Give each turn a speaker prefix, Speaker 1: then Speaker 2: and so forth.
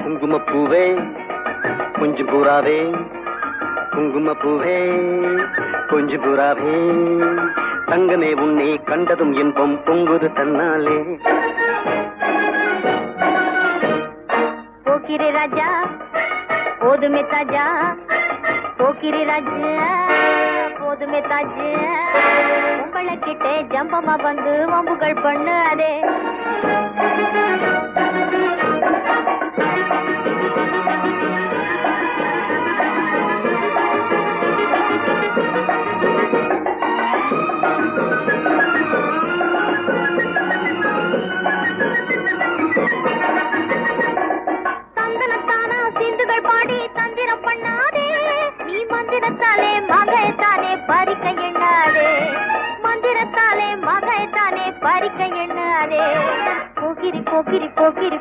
Speaker 1: குங்குமப்பூவே கொஞ்சம் புறாவே, குங்குமப்பூவே கொஞ்சம் புறாவே, தங்கமே உன்னை கண்டதும் இன்பம் பொங்குது தன்னாலே.
Speaker 2: போக்கிரி ராஜா போதுமே தாஜா, போக்கிரி ராஜா போதுமே தாஜா, உங்களை கிட்டே ஜம்பமா வந்து வம்புகள் பண்ணு அதே. தந்தனத்தானா சிந்துகள் பாடி தந்திரம் பண்ணாதே, நீ மந்திரத்தாலே மகைத்தானே பறிக்க எண்ணாதே, மந்திரத்தாலே மகைத்தானே பறிக்க எண்ணாதே. போக்கிரி போக்கிரி போக்கிரி போக்கிரி